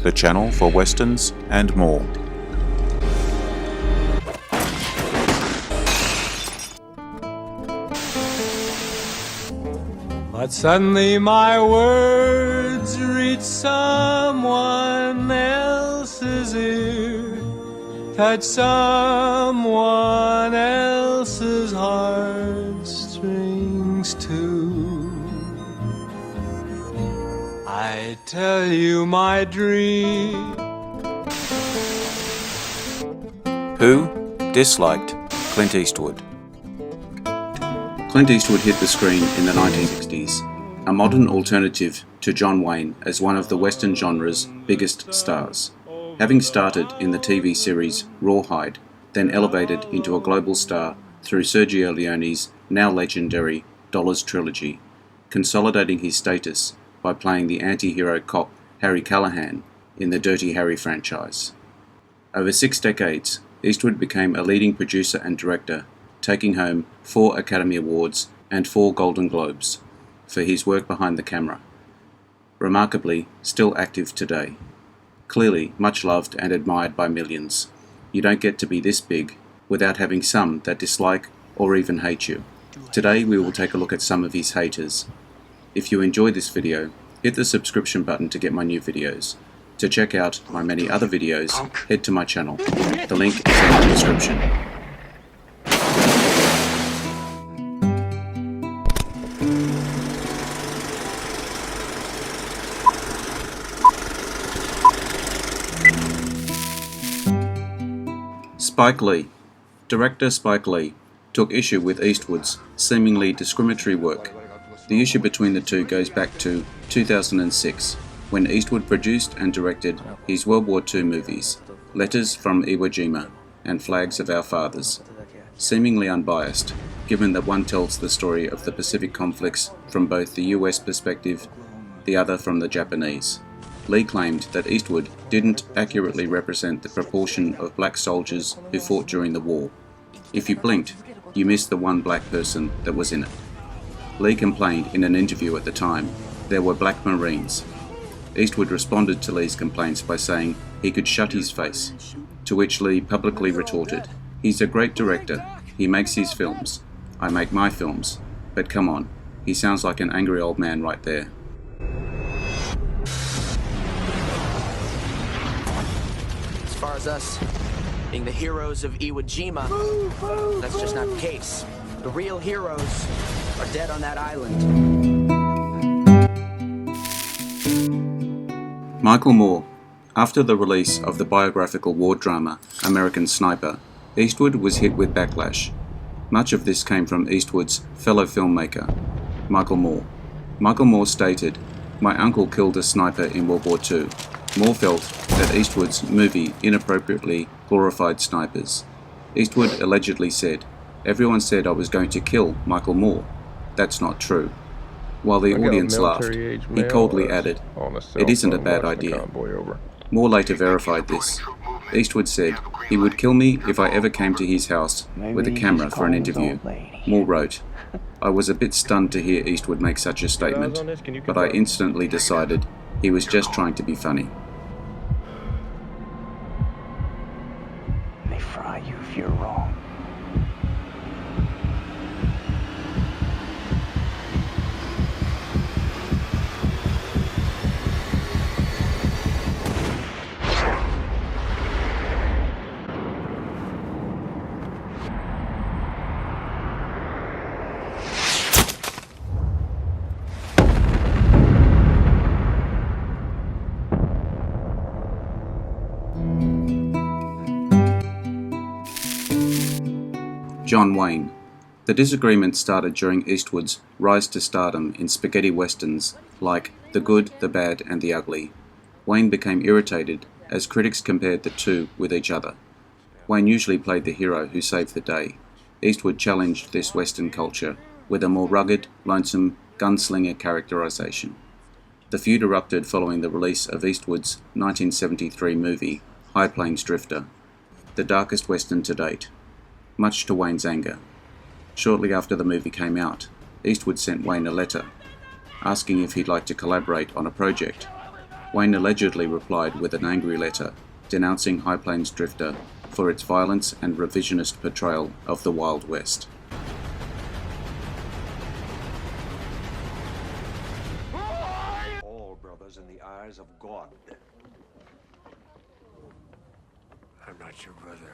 the channel for westerns and more. But suddenly my words reach someone else's ear, touch someone else's heartstrings too. I tell you my dream. Who disliked Clint Eastwood? Clint Eastwood hit the screen in the 1960s, a modern alternative to John Wayne as one of the Western genre's biggest stars. Having started in the TV series Rawhide, then elevated into a global star through Sergio Leone's now legendary Dollars Trilogy, consolidating his status by playing the anti-hero cop Harry Callahan in the Dirty Harry franchise. Over 6 decades, Eastwood became a leading producer and director, taking home 4 Academy Awards and 4 Golden Globes for his work behind the camera. Remarkably, still active today. Clearly much loved and admired by millions. You don't get to be this big without having some that dislike or even hate you. Today we will take a look at some of his haters. If you enjoy this video, hit the subscription button to get my new videos. To check out my many other videos, head to my channel. The link is in the description. Spike Lee. Director Spike Lee took issue with Eastwood's seemingly discriminatory work. The issue between the two goes back to 2006, when Eastwood produced and directed his World War II movies, Letters from Iwo Jima and Flags of Our Fathers. Seemingly unbiased, given that one tells the story of the Pacific conflicts from both the US perspective, the other from the Japanese. Lee claimed that Eastwood didn't accurately represent the proportion of black soldiers who fought during the war. If you blinked, you missed the one black person that was in it. Lee complained in an interview at the time there were black Marines. Eastwood responded to Lee's complaints by saying he could shut his face, to which Lee publicly retorted, "He's a great director, he makes his films, I make my films, but come on, he sounds like an angry old man right there." As far as us being the heroes of Iwo Jima, that's just not the case. The real heroes are dead on that island. Michael Moore. After the release of the biographical war drama American Sniper, Eastwood was hit with backlash. Much of this came from Eastwood's fellow filmmaker, Michael Moore. Michael Moore stated, "My uncle killed a sniper in World War II." Moore felt that Eastwood's movie inappropriately glorified snipers. Eastwood allegedly said, "Everyone said I was going to kill Michael Moore. That's not true." While the audience laughed, he coldly added, "It isn't a bad idea." Moore later verified this. Eastwood said he would kill me if I ever came to his house with a camera for an interview. Moore wrote, "I was a bit stunned to hear Eastwood make such a statement, but I instantly decided he was just trying to be funny." They fry you if you're wrong. John Wayne. The disagreement started during Eastwood's rise to stardom in spaghetti westerns like The Good, the Bad and the Ugly. Wayne became irritated as critics compared the two with each other. Wayne usually played the hero who saved the day. Eastwood challenged this western culture with a more rugged, lonesome, gunslinger characterization. The feud erupted following the release of Eastwood's 1973 movie, High Plains Drifter, the darkest western to date, much to Wayne's anger. Shortly after the movie came out, Eastwood sent Wayne a letter, asking if he'd like to collaborate on a project. Wayne allegedly replied with an angry letter denouncing High Plains Drifter for its violence and revisionist portrayal of the Wild West. All brothers in the eyes of God. I'm not your brother.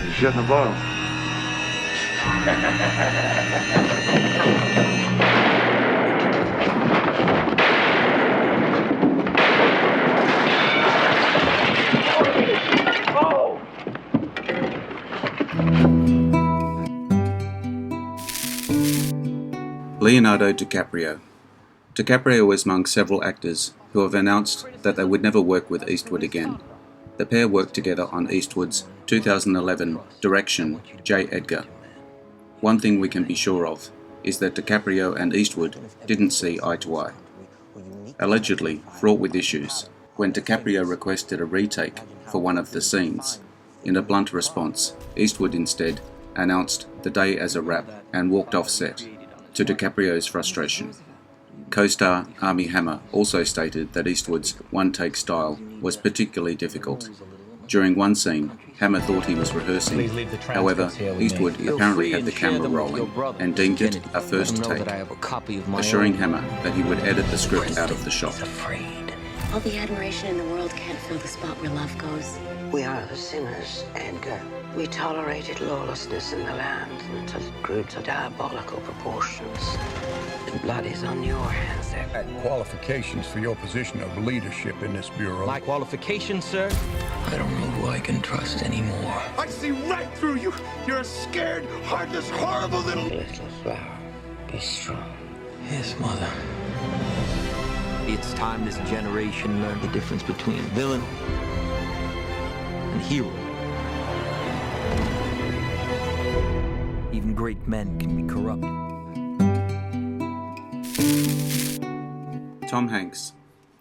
You shit in the bottle. Leonardo DiCaprio. DiCaprio is among several actors who have announced that they would never work with Eastwood again. The pair worked together on Eastwood's 2011 direction, J. Edgar. One thing we can be sure of is that DiCaprio and Eastwood didn't see eye to eye. Allegedly fraught with issues, when DiCaprio requested a retake for one of the scenes. In a blunt response, Eastwood instead announced the day as a wrap and walked off set, to DiCaprio's frustration. Co-star Armie Hammer also stated that Eastwood's one-take style was particularly difficult. During one scene, Hammer thought he was rehearsing. However, Eastwood apparently had the camera rolling and deemed it a first take, assuring Hammer that he would edit the script out of the shot. All the admiration in the world can't fill the spot where love goes. We are the sinners, Edgar. We tolerated lawlessness in the land until it grew to diabolical proportions. The blood is on your hands, Edgar. Qualifications for your position of leadership in this bureau. My qualifications, sir? I don't know who I can trust anymore. I see right through you. You're a scared, heartless, horrible little... Little flower, be strong. Yes, Mother. It's time this generation learned the difference between villain and hero. Even great men can be corrupt. Tom Hanks.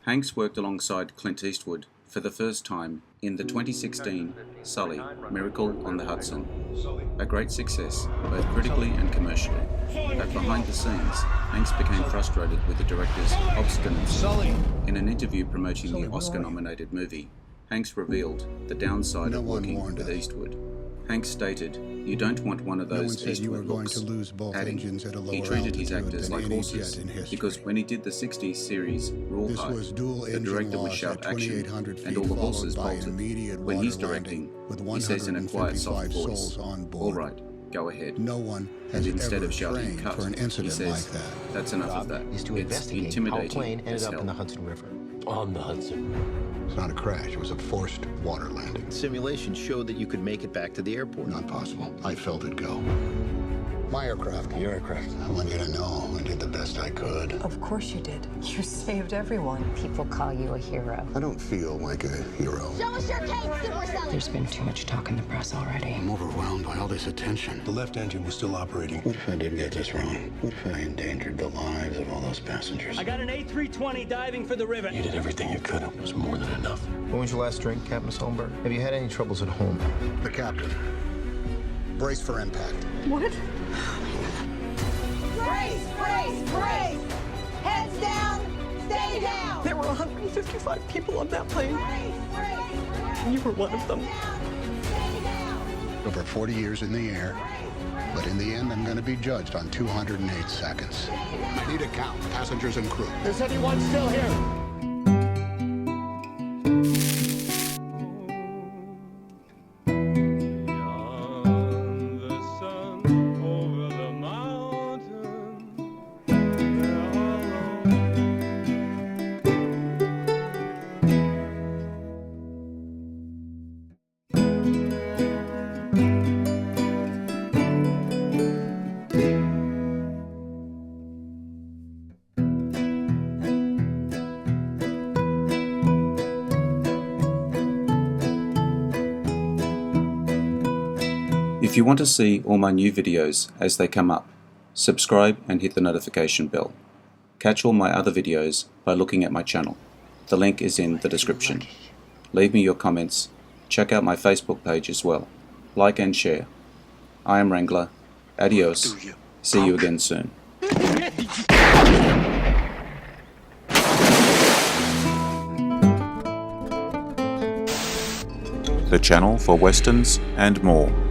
Hanks worked alongside Clint Eastwood for the first time in the 2016 Sully, Miracle on the Hudson. A great success, both critically and commercially. But behind the scenes, Hanks became frustrated with the director's obstinacy. In an interview promoting the Oscar-nominated movie, Hanks revealed the downside of working with Eastwood. Hanks stated, "You don't want one of those Eastwood looks," adding, he treated his actors like horses, because when he did the 60s series Rawhide, the director would shout action, and all the horses bolted. When he's directing, he says in a quiet, soft voice, "All right, go ahead." And instead of shouting cut, he says, "That's enough of that." It's intimidating as hell. On the Hudson. It's not a crash, it was a forced water landing. Simulation showed that you could make it back to the airport. Not possible. I felt it go. My aircraft. Your aircraft. I want you to know I did the best I could. Of course you did. You saved everyone. People call you a hero. I don't feel like a hero. Show us your cakes that we're selling. There's been too much talk in the press already. I'm overwhelmed by all this attention. The left engine was still operating. What if I did get this wrong? What if I endangered the lives of all those passengers? I got an A320 diving for the river. You did everything you could. It was more than enough. When was your last drink, Captain Solberg? Have you had any troubles at home? The captain. Brace for impact. What? Brace, brace, brace! Heads down, stay down! There were 155 people on that plane. And you were one of them. Over 40 years in the air, but in the end, I'm going to be judged on 208 seconds. I need a count, passengers and crew. Is anyone still here? If you want to see all my new videos as they come up, subscribe and hit the notification bell. Catch all my other videos by looking at my channel. The link is in the description. Leave me your comments. Check out my Facebook page as well. Like and share. I am Wrangler. Adios. See you again soon. the channel for westerns and more.